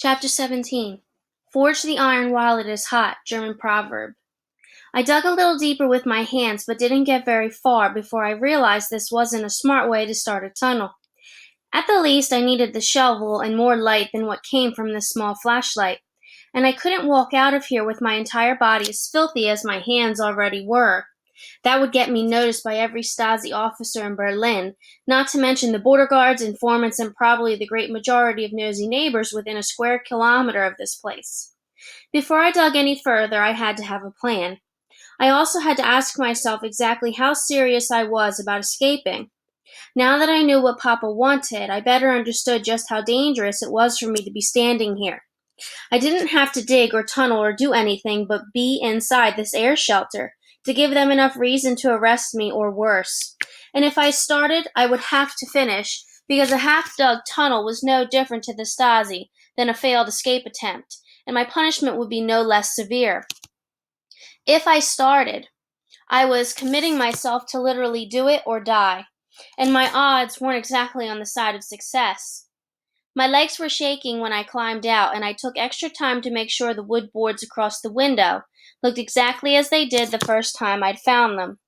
Chapter 17. Forge the iron while it is hot, German proverb. I dug a little deeper with my hands, but didn't get very far before I realized this wasn't a smart way to start a tunnel. At the least, I needed the shovel and more light than what came from this small flashlight. And I couldn't walk out of here with my entire body as filthy as my hands already were. That would get me noticed by every Stasi officer in Berlin, not to mention the border guards, informants, and probably the great majority of nosy neighbors within a square kilometer of this place. Before I dug any further, I had to have a plan. I also had to ask myself exactly how serious I was about escaping. Now that I knew what Papa wanted, I better understood just how dangerous it was for me to be standing here. I didn't have to dig or tunnel or do anything but be inside this air shelter to give them enough reason to arrest me or worse. And if I started, I would have to finish, because a half-dug tunnel was no different to the Stasi than a failed escape attempt, and my punishment would be no less severe. If I started, I was committing myself to literally do it or die, and my odds weren't exactly on the side of success. My legs were shaking when I climbed out, and I took extra time to make sure the wood boards across the window looked exactly as they did the first time I'd found them.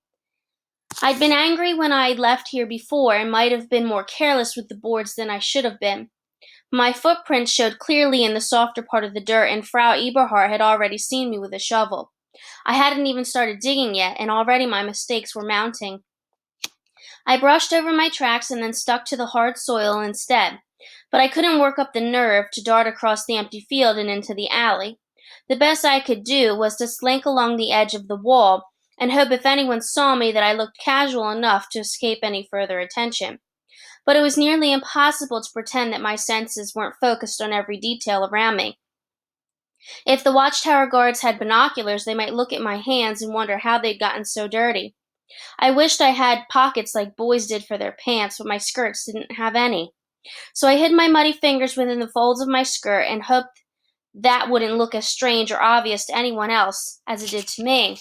I'd been angry when I left here before and might have been more careless with the boards than I should have been. My footprints showed clearly in the softer part of the dirt, and Frau Eberhardt had already seen me with a shovel. I hadn't even started digging yet, and already my mistakes were mounting. I brushed over my tracks and then stuck to the hard soil instead. But I couldn't work up the nerve to dart across the empty field and into the alley. The best I could do was to slink along the edge of the wall and hope if anyone saw me that I looked casual enough to escape any further attention. But it was nearly impossible to pretend that my senses weren't focused on every detail around me. If the watchtower guards had binoculars, they might look at my hands and wonder how they'd gotten so dirty. I wished I had pockets like boys did for their pants, but my skirts didn't have any. So I hid my muddy fingers within the folds of my skirt and hoped that wouldn't look as strange or obvious to anyone else as it did to me.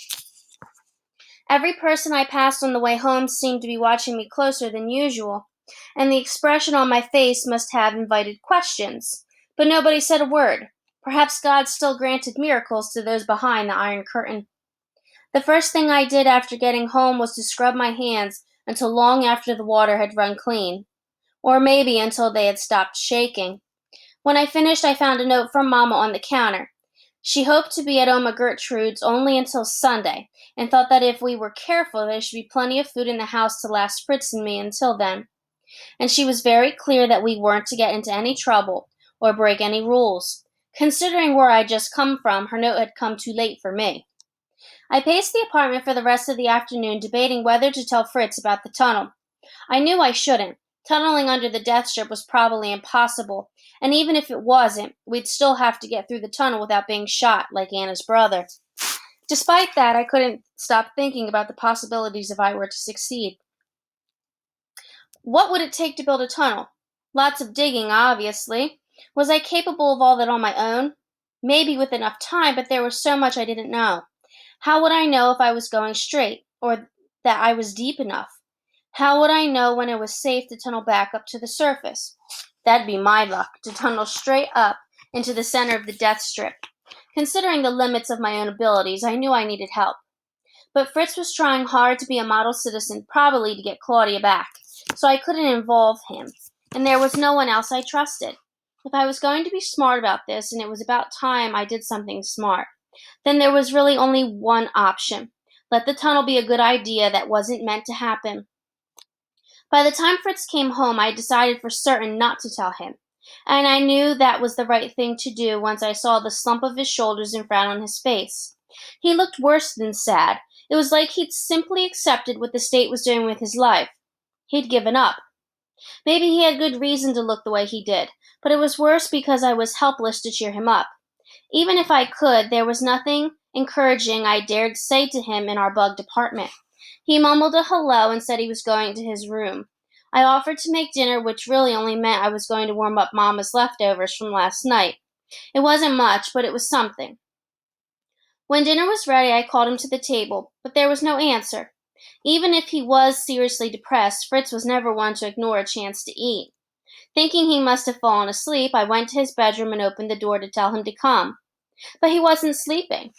Every person I passed on the way home seemed to be watching me closer than usual, and the expression on my face must have invited questions. But nobody said a word. Perhaps God still granted miracles to those behind the Iron Curtain. The first thing I did after getting home was to scrub my hands until long after the water had run clean. Or maybe until they had stopped shaking. When I finished, I found a note from Mama on the counter. She hoped to be at Oma Gertrude's only until Sunday, and thought that if we were careful, there should be plenty of food in the house to last Fritz and me until then. And she was very clear that we weren't to get into any trouble or break any rules. Considering where I'd just come from, her note had come too late for me. I paced the apartment for the rest of the afternoon, debating whether to tell Fritz about the tunnel. I knew I shouldn't. Tunneling under the death strip was probably impossible, and even if it wasn't, we'd still have to get through the tunnel without being shot, like Anna's brother. Despite that, I couldn't stop thinking about the possibilities if I were to succeed. What would it take to build a tunnel? Lots of digging, obviously. Was I capable of all that on my own? Maybe with enough time, but there was so much I didn't know. How would I know if I was going straight, or that I was deep enough? How would I know when it was safe to tunnel back up to the surface? That'd be my luck, to tunnel straight up into the center of the death strip. Considering the limits of my own abilities, I knew I needed help. But Fritz was trying hard to be a model citizen, probably to get Claudia back, so I couldn't involve him, and there was no one else I trusted. If I was going to be smart about this, and it was about time I did something smart, then there was really only one option. Let the tunnel be a good idea that wasn't meant to happen. By the time Fritz came home, I had decided for certain not to tell him, and I knew that was the right thing to do once I saw the slump of his shoulders and frown on his face. He looked worse than sad. It was like he'd simply accepted what the state was doing with his life. He'd given up. Maybe he had good reason to look the way he did, but it was worse because I was helpless to cheer him up. Even if I could, there was nothing encouraging I dared say to him in our bugged apartment. He mumbled a hello and said he was going to his room. I offered to make dinner, which really only meant I was going to warm up Mama's leftovers from last night. It wasn't much, but it was something. When dinner was ready, I called him to the table, but there was no answer. Even if he was seriously depressed, Fritz was never one to ignore a chance to eat. Thinking he must have fallen asleep, I went to his bedroom and opened the door to tell him to come. But he wasn't sleeping.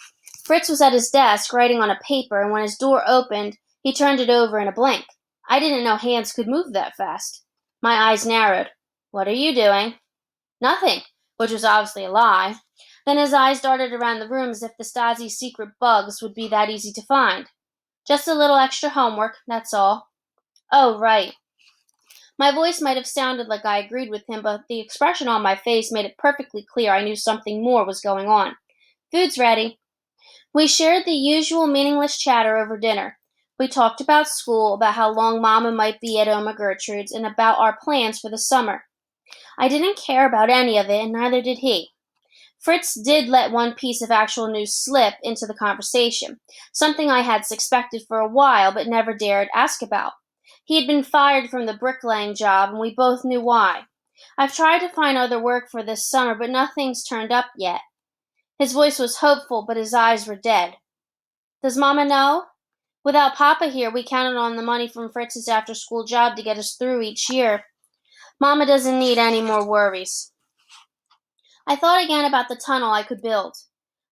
Fritz was at his desk writing on a paper, and when his door opened, he turned it over in a blink. I didn't know hands could move that fast. My eyes narrowed. "What are you doing?" "Nothing," which was obviously a lie. Then his eyes darted around the room as if the Stasi's secret bugs would be that easy to find. "Just a little extra homework, that's all." "Oh, right." My voice might have sounded like I agreed with him, but the expression on my face made it perfectly clear I knew something more was going on. "Food's ready." We shared the usual meaningless chatter over dinner. We talked about school, about how long Mama might be at Oma Gertrude's, and about our plans for the summer. I didn't care about any of it, and neither did he. Fritz did let one piece of actual news slip into the conversation, something I had suspected for a while but never dared ask about. He had been fired from the bricklaying job, and we both knew why. "I've tried to find other work for this summer, but nothing's turned up yet." His voice was hopeful, but his eyes were dead. "Does Mama know?" "Without Papa here, we counted on the money from Fritz's after-school job to get us through each year. Mama doesn't need any more worries." I thought again about the tunnel I could build.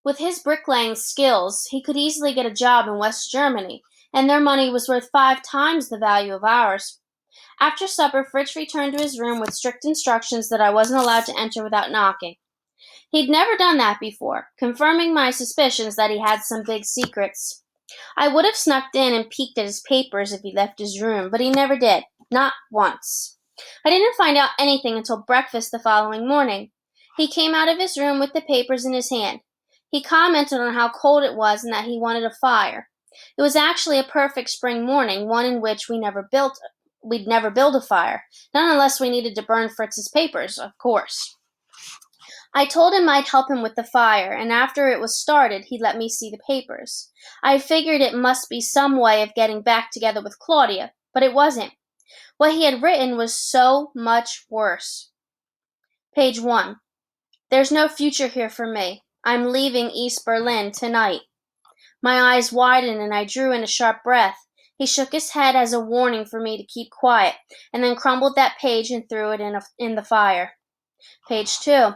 With his bricklaying skills, he could easily get a job in West Germany, and their money was worth 5 times the value of ours. After supper, Fritz returned to his room with strict instructions that I wasn't allowed to enter without knocking. He'd never done that before, confirming my suspicions that he had some big secrets. I would have snuck in and peeked at his papers if he left his room, but he never did. Not once. I didn't find out anything until breakfast the following morning. He came out of his room with the papers in his hand. He commented on how cold it was and that he wanted a fire. It was actually a perfect spring morning, one in which we'd never build a fire, not unless we needed to burn Fritz's papers, of course. I told him I'd help him with the fire, and after it was started, he'd let me see the papers. I figured it must be some way of getting back together with Claudia, but it wasn't. What he had written was so much worse. Page 1. "There's no future here for me. I'm leaving East Berlin tonight." My eyes widened and I drew in a sharp breath. He shook his head as a warning for me to keep quiet, and then crumbled that page and threw it in the fire. Page 2.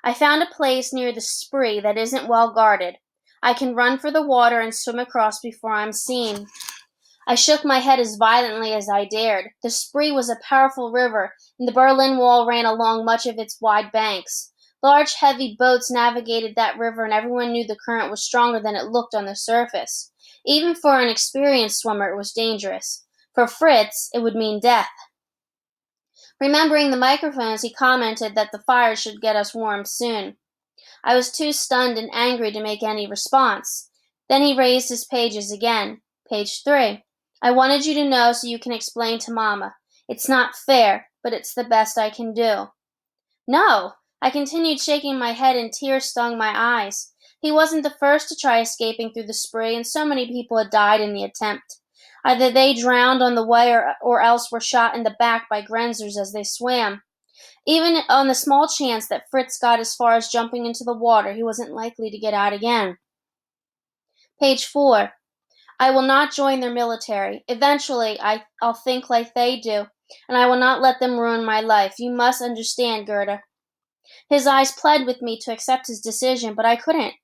"I found a place near the Spree that isn't well guarded. I can run for the water and swim across before I'm seen." I shook my head as violently as I dared. The Spree was a powerful river, and the Berlin Wall ran along much of its wide banks. Large, heavy boats navigated that river, and everyone knew the current was stronger than it looked on the surface. Even for an experienced swimmer, it was dangerous. For Fritz, it would mean death. Remembering the microphones, he commented that the fire should get us warm soon. I was too stunned and angry to make any response. Then he raised his pages again. Page 3. "I wanted you to know so you can explain to Mama. It's not fair, but it's the best I can do." "No!" I continued, shaking my head, and tears stung my eyes. He wasn't the first to try escaping through the Spree, and so many people had died in the attempt. Either they drowned on the way or else were shot in the back by Grenzers as they swam. Even on the small chance that Fritz got as far as jumping into the water, he wasn't likely to get out again. Page 4. "I will not join their military. Eventually, I'll think like they do, and I will not let them ruin my life. You must understand, Gerda." His eyes pled with me to accept his decision, but I couldn't.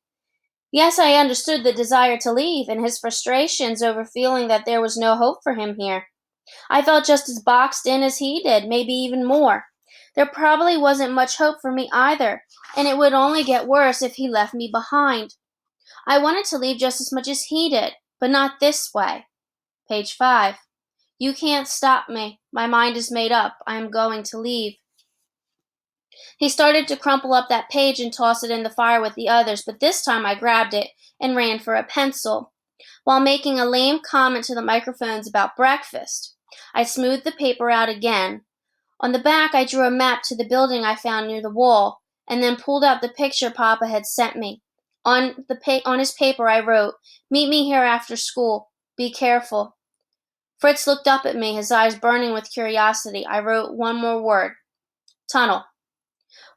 Yes, I understood the desire to leave and his frustrations over feeling that there was no hope for him here. I felt just as boxed in as he did, maybe even more. There probably wasn't much hope for me either, and it would only get worse if he left me behind. I wanted to leave just as much as he did, but not this way. Page 5. "You can't stop me. My mind is made up. I am going to leave." He started to crumple up that page and toss it in the fire with the others, but this time I grabbed it and ran for a pencil, while making a lame comment to the microphones about breakfast. I smoothed the paper out again. On the back, I drew a map to the building I found near the wall, and then pulled out the picture Papa had sent me. On his paper, I wrote, "Meet me here after school. Be careful." Fritz looked up at me, his eyes burning with curiosity. I wrote one more word: tunnel.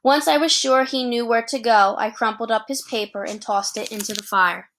Once I was sure he knew where to go, I crumpled up his paper and tossed it into the fire.